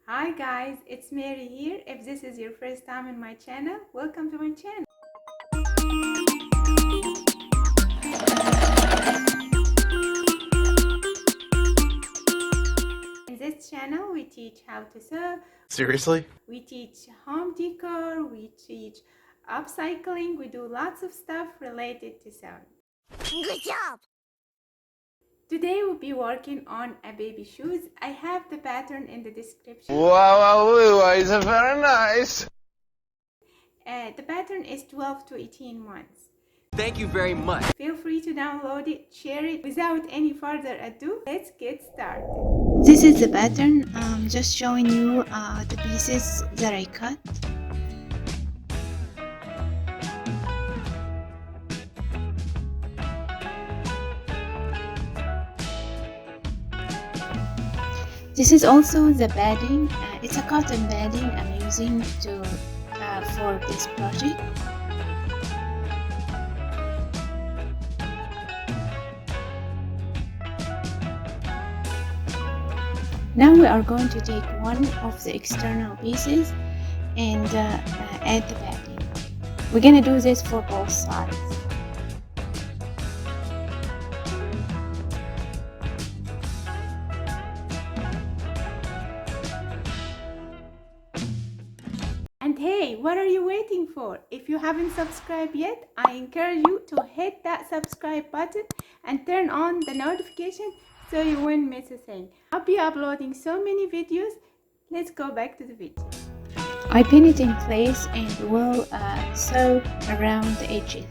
Hi guys, it's Mary here. If this is your first time in my channel, welcome to my channel. In this channel, we teach how to sew. Seriously? We teach home decor, we teach upcycling, we do lots of stuff related to sewing. Good job! Today we'll be working on a baby shoes. I have the pattern in the description. Wow, it's very nice. The pattern is 12 to 18 months. Thank you very much. Feel free to download it, share it. Without any further ado, let's get started. This is the pattern. I'm just showing you the pieces that I cut. This is also the padding. It's a cotton padding I'm using for this project. Now we are going to take one of the external pieces and add the padding. We're going to do this for both sides. And hey, what are you waiting for? If you haven't subscribed yet, I encourage you to hit that subscribe button and turn on the notification so you won't miss a thing. I'll be uploading so many videos. Let's go back to the video. I pin it in place and will sew around the edges.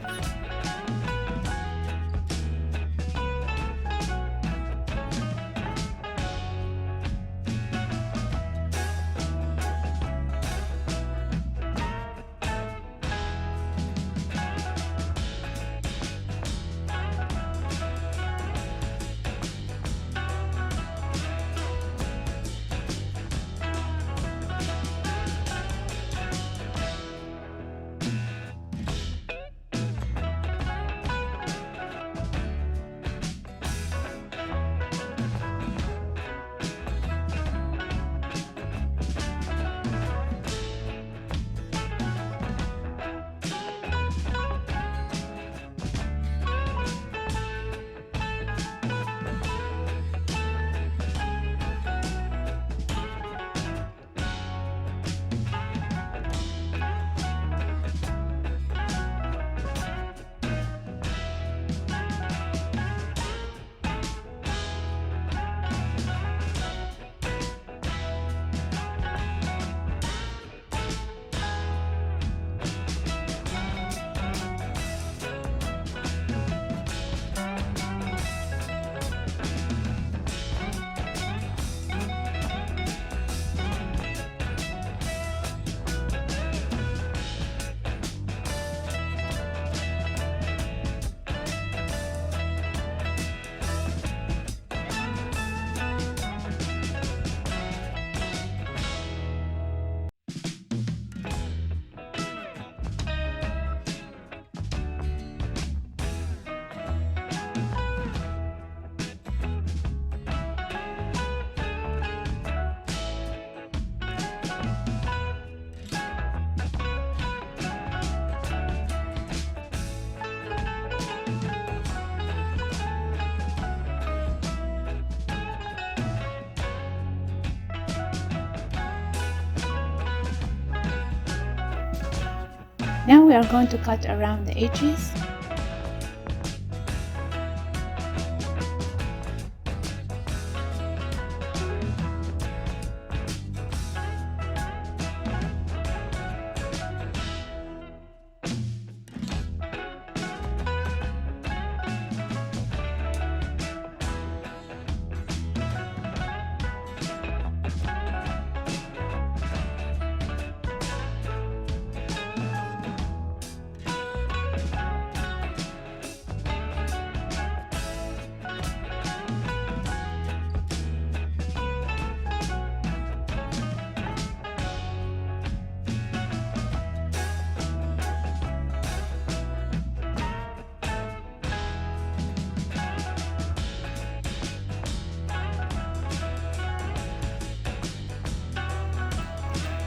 Now we are going to cut around the edges.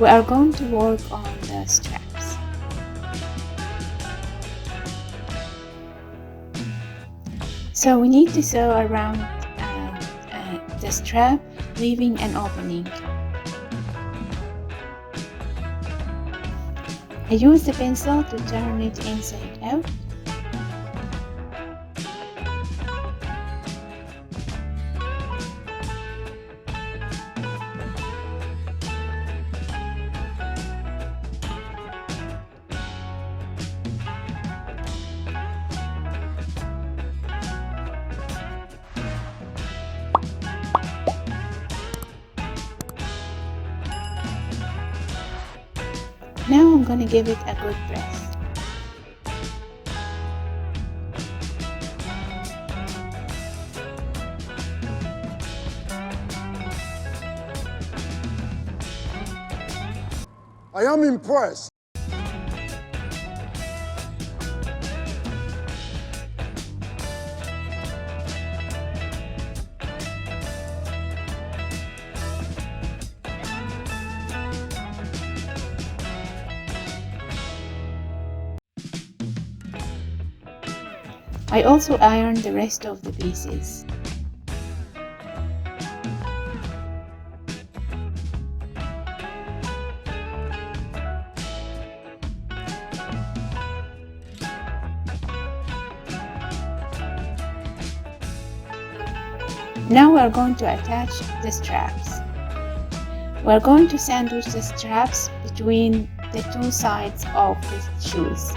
we are going to work on the straps. So we need to sew around the strap, leaving an opening. I use the pencil to turn it inside out. Now I'm gonna give it a good press. I am impressed. I also ironed the rest of the pieces. Now we are going to attach the straps. We are going to sandwich the straps between the two sides of the shoes.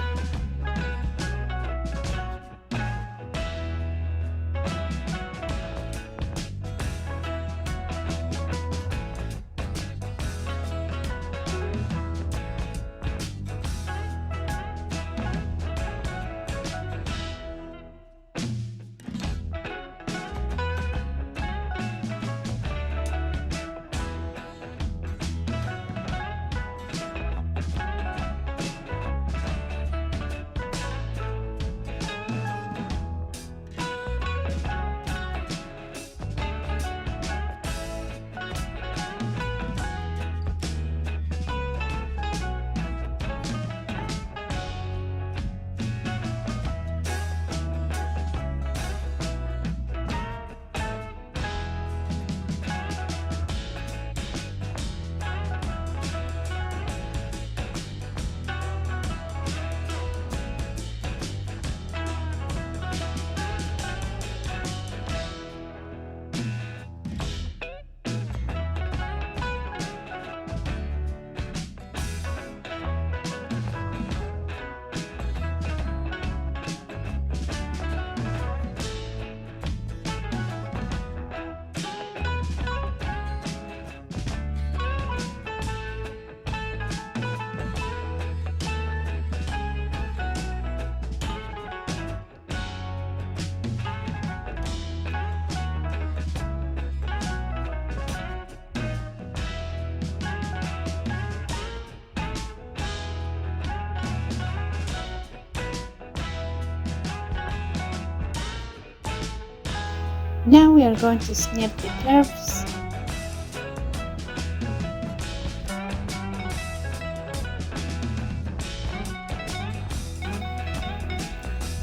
Now we are going to snip the curves.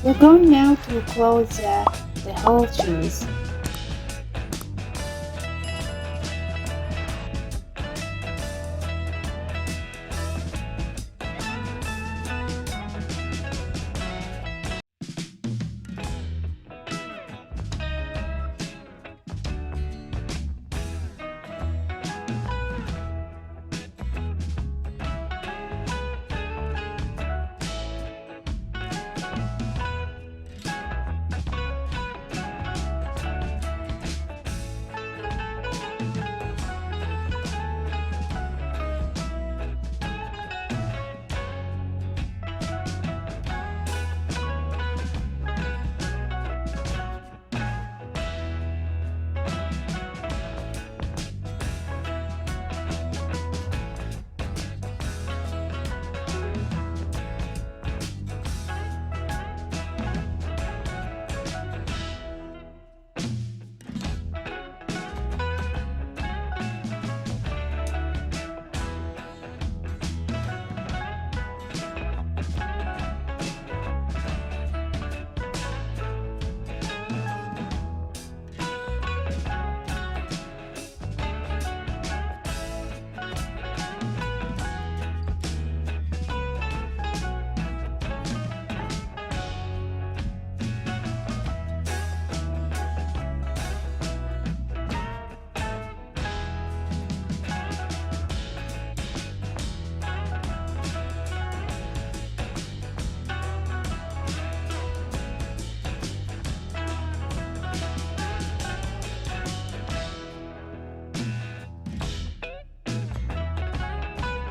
We're going now to close the whole shoes.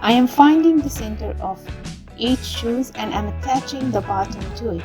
I am finding the center of each shoes and I'm attaching the bottom to it.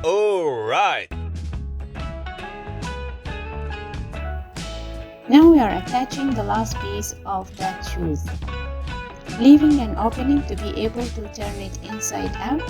All right. Now we are attaching the last piece of that shoes, leaving an opening to be able to turn it inside out.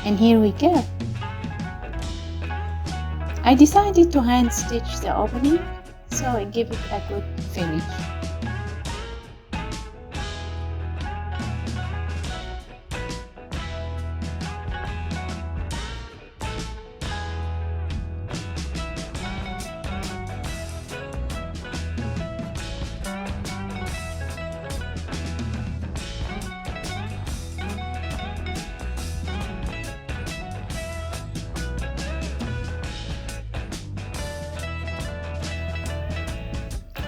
And here we go. I decided to hand stitch the opening so I give it a good finish.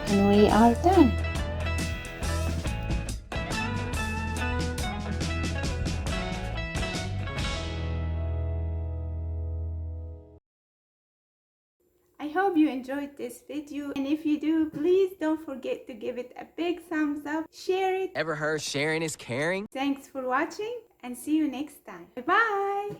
And we are done. I hope you enjoyed this video, and if you do, please don't forget to give it a big thumbs up, share it. Ever heard sharing is caring? Thanks for watching and see you next time. Bye bye.